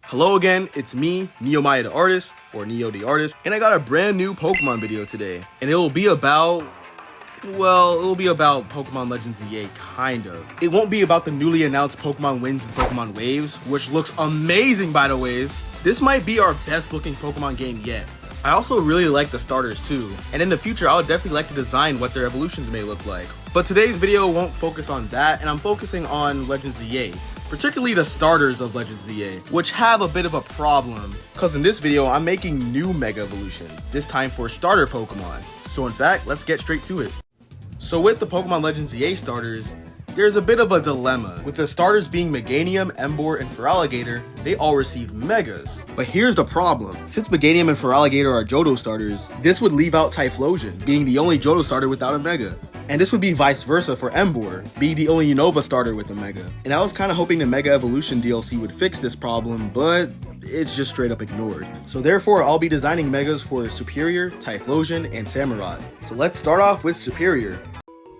Hello again, it's me, Neomaya the Artist, or Neo the Artist, and I got a brand new Pokemon video today. And it'll be about Pokemon Legends EA, kind of. It won't be about the newly announced Pokemon Wins and Pokemon Waves, which looks amazing by the ways. This might be our best looking Pokemon game yet. I also really like the starters too, and in the future I would definitely like to design what their evolutions may look like. But today's video won't focus on that, and I'm focusing on Legends EA. Particularly the starters of Legends EA, which have a bit of a problem, because in this video I'm making new Mega Evolutions, this time for starter Pokemon. So in fact, let's get straight to it. So with the Pokemon Legends EA starters, there's a bit of a dilemma. With the starters being Meganium, Emboar, and Feraligatr, they all receive Megas. But here's the problem. Since Meganium and Feraligatr are Johto starters, this would leave out Typhlosion, being the only Johto starter without a Mega. And this would be vice versa for Emboar, being the only Unova starter with a Mega. And I was kind of hoping the Mega Evolution DLC would fix this problem, but it's just straight up ignored. So therefore, I'll be designing Megas for Serperior, Typhlosion, and Samurott. So let's start off with Serperior.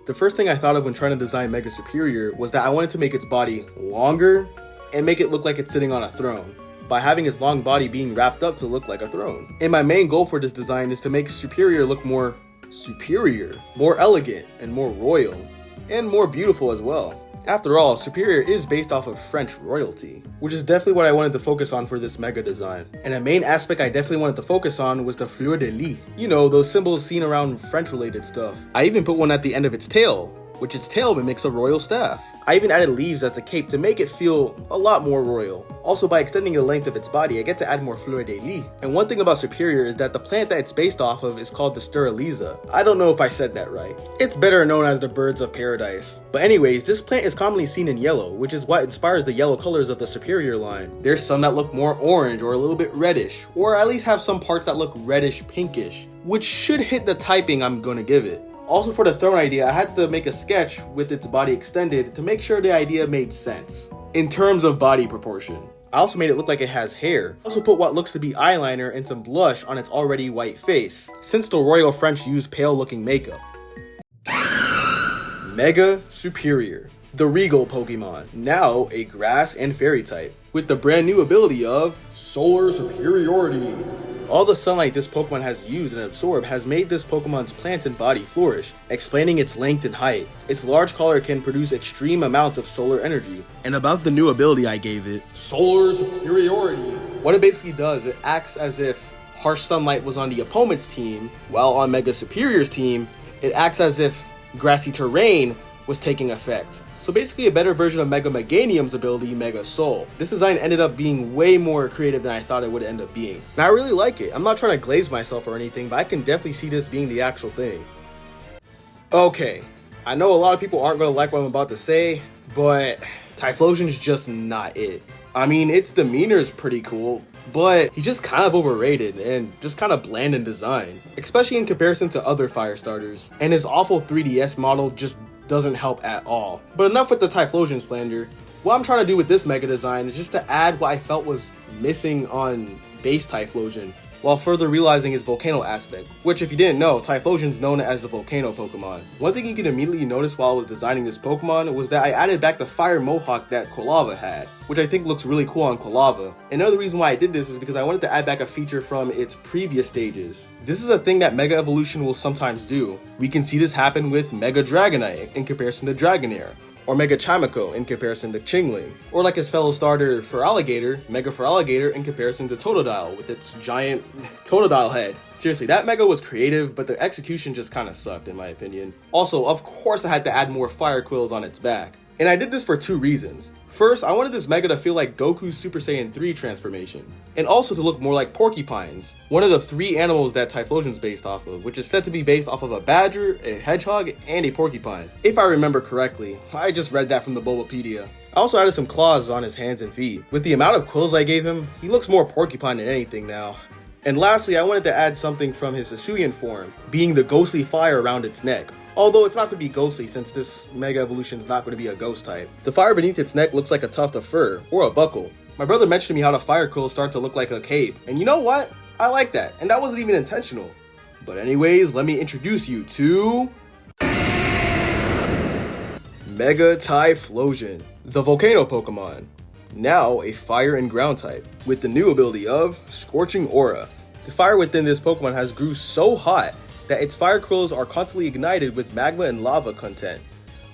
The first thing I thought of when trying to design Mega Serperior was that I wanted to make its body longer and make it look like it's sitting on a throne, by having its long body being wrapped up to look like a throne. And my main goal for this design is to make Serperior look more superior, more elegant, and more royal, and more beautiful as well. After all, Serperior is based off of French royalty, which is definitely what I wanted to focus on for this Mega design. And a main aspect I definitely wanted to focus on was the fleur de lis. You know, those symbols seen around French related stuff. I even put one at the end of its tail, which its tail mimics a royal staff. I even added leaves as a cape to make it feel a lot more royal. Also, by extending the length of its body, I get to add more fleur de lis. And one thing about Serperior is that the plant that it's based off of is called the Steriliza. I don't know if I said that right. It's better known as the birds of paradise. But anyways, this plant is commonly seen in yellow, which is what inspires the yellow colors of the Serperior line. There's some that look more orange or a little bit reddish, or at least have some parts that look reddish pinkish, which should hit the typing I'm gonna give it. Also, for the throne idea, I had to make a sketch with its body extended to make sure the idea made sense in terms of body proportion. I also made it look like it has hair. I also put what looks to be eyeliner and some blush on its already white face, since the royal French use pale looking makeup. Mega Serperior, the regal Pokemon, now a grass and fairy type, with the brand new ability of Solar Superiority. All the sunlight this Pokemon has used and absorbed has made this Pokemon's plants and body flourish, explaining its length and height. Its large collar can produce extreme amounts of solar energy. And about the new ability I gave it, Solar Superiority. What it basically does, it acts as if harsh sunlight was on the opponent's team, while on Mega Serperior's team, it acts as if grassy terrain was taking effect. So basically a better version of Mega Meganium's ability, Mega Soul. This design ended up being way more creative than I thought it would end up being. And I really like it. I'm not trying to glaze myself or anything, but I can definitely see this being the actual thing. Okay, I know a lot of people aren't going to like what I'm about to say, but Typhlosion's just not it. I mean, its demeanor is pretty cool, but he's just kind of overrated and just kind of bland in design, especially in comparison to other fire starters. And his awful 3DS model just doesn't help at all. But enough with the Typhlosion slander. What I'm trying to do with this Mega design is just to add what I felt was missing on base Typhlosion, while further realizing his volcano aspect, which if you didn't know, Typhlosion's known as the volcano Pokemon. One thing you can immediately notice while I was designing this Pokemon was that I added back the fire mohawk that couldve had, which I think looks really cool on couldve. Another reason why I did this is because I wanted to add back a feature from its previous stages. This is a thing that Mega Evolution will sometimes do. We can see this happen with Mega Dragonite in comparison to Dragonair, or Mega Chimico in comparison to Chingling, or like his fellow starter Feraligatr, Mega Feraligatr in comparison to Totodile with its giant Totodile head. Seriously, that Mega was creative, but the execution just kind of sucked in my opinion. Also, of course I had to add more fire quills on its back. And I did this for two reasons. First, I wanted this Mega to feel like Goku's Super Saiyan 3 transformation, and also to look more like porcupines, one of the three animals that Typhlosion's based off of, which is said to be based off of a badger, a hedgehog, and a porcupine. If I remember correctly, I just read that from the Bulbapedia. I also added some claws on his hands and feet. With the amount of quills I gave him, he looks more porcupine than anything now. And lastly, I wanted to add something from his Hisuian form, being the ghostly fire around its neck. Although it's not going to be ghostly since this Mega Evolution is not going to be a ghost type. The fire beneath its neck looks like a tuft of fur, or a buckle. My brother mentioned to me how the fire quills start to look like a cape, and you know what? I like that, and that wasn't even intentional. But anyways, let me introduce you to Mega Typhlosion, the volcano Pokemon. now a fire and ground type, with the new ability of Scorching Aura. The fire within this Pokemon has grew so hot that its fire quills are constantly ignited with magma and lava content.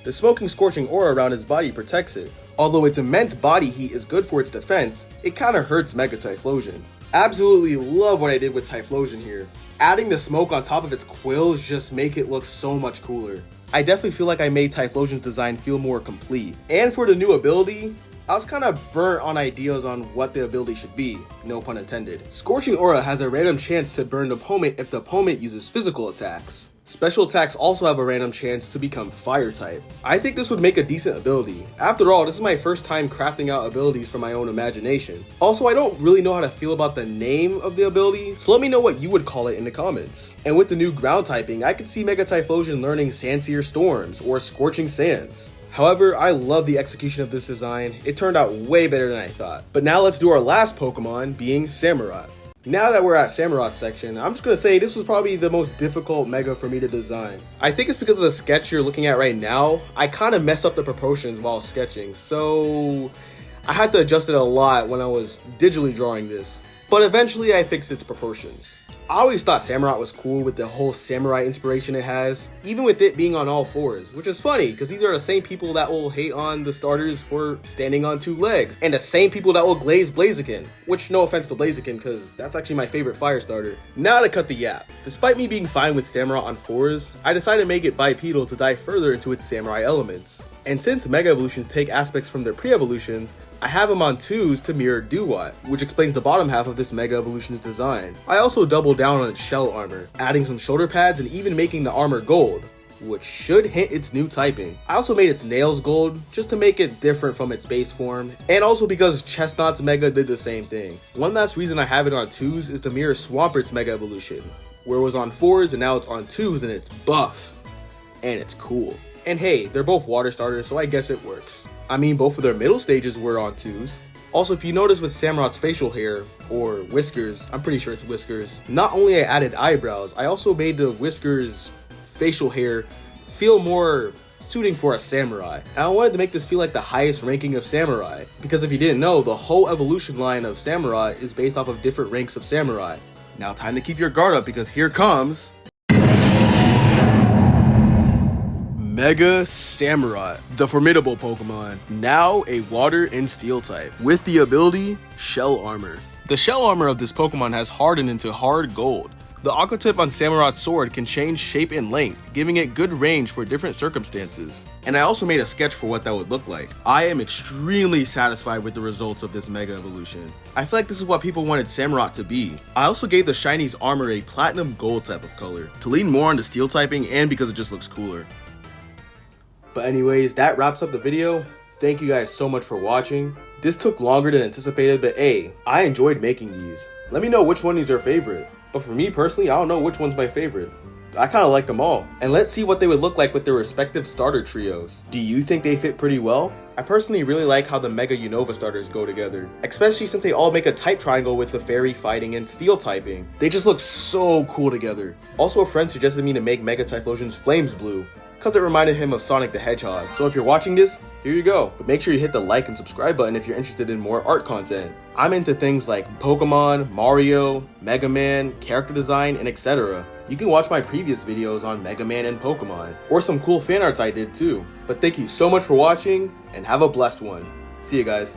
The smoking scorching aura around its body protects it. Although its immense body heat is good for its defense, it kinda hurts Mega Typhlosion. Absolutely love what I did with Typhlosion here. Adding the smoke on top of its quills just make it look so much cooler. I definitely feel like I made Typhlosion's design feel more complete. And for the new ability, I was kind of burnt on ideas on what the ability should be, no pun intended. Scorching Aura has a random chance to burn the opponent if the opponent uses physical attacks. Special attacks also have a random chance to become fire type. I think this would make a decent ability. After all, this is my first time crafting out abilities from my own imagination. Also, I don't really know how to feel about the name of the ability, so let me know what you would call it in the comments. And with the new ground typing, I could see Mega Typhlosion learning Sandsear Storms or Scorching Sands. However, I love the execution of this design. It turned out way better than I thought. But now let's do our last Pokemon, being Samurott. Now that we're at Samurott's section, I'm just gonna say this was probably the most difficult Mega for me to design. I think it's because of the sketch you're looking at right now. I kind of messed up the proportions while sketching, so I had to adjust it a lot when I was digitally drawing this. But eventually I fixed its proportions. I always thought Samurott was cool with the whole samurai inspiration it has, even with it being on all fours, which is funny because these are the same people that will hate on the starters for standing on 2 legs, and the same people that will glaze Blaziken, which no offense to Blaziken because that's actually my favorite fire starter. Now to cut the yap. Despite me being fine with Samurott on 4s, I decided to make it bipedal to dive further into its samurai elements. And since Mega Evolutions take aspects from their pre-evolutions, I have them on 2s to mirror Dewott, which explains the bottom half of this Mega Evolutions design. I also doubled down on its shell armor, adding some shoulder pads and even making the armor gold, which should hint its new typing. I also made its nails gold, just to make it different from its base form, and also because Chestnut's Mega did the same thing. One last reason I have it on 2s is to mirror Swampert's Mega Evolution, where it was on 4s and now it's on 2s and it's buff, and it's cool. And hey, they're both water starters, so I guess it works. I mean, both of their middle stages were on 2s. Also, if you notice with Samurott's facial hair, or whiskers, I'm pretty sure it's whiskers, not only I added eyebrows, I also made the whiskers facial hair feel more suiting for a samurai. And I wanted to make this feel like the highest ranking of samurai, because if you didn't know, the whole evolution line of Samurott is based off of different ranks of samurai. Now time to keep your guard up because here comes Mega Samurott, the formidable Pokemon, now a water and steel type, with the ability Shell Armor. The shell armor of this Pokemon has hardened into hard gold. The aqua tip on Samurott's sword can change shape and length, giving it good range for different circumstances. And I also made a sketch for what that would look like. I am extremely satisfied with the results of this Mega Evolution. I feel like this is what people wanted Samurott to be. I also gave the Shiny's armor a platinum gold type of color, to lean more on the steel typing and because it just looks cooler. But anyways, that wraps up the video. Thank you guys so much for watching. This took longer than anticipated, but hey, I enjoyed making these. Let me know which one is your favorite. But for me personally, I don't know which one's my favorite. I kind of like them all. And let's see what they would look like with their respective starter trios. Do you think they fit pretty well? I personally really like how the Mega Unova starters go together, especially since they all make a type triangle with the fairy fighting and steel typing. They just look so cool together. Also, a friend suggested me to make Mega Typhlosion's Flames blue, because it reminded him of Sonic the Hedgehog. So if you're watching this, here you go. But make sure you hit the like and subscribe button if you're interested in more art content. I'm into things like Pokemon, Mario, Mega Man, character design, and etc. You can watch my previous videos on Mega Man and Pokemon, or some cool fan arts I did too. But thank you so much for watching, and have a blessed one. See you guys.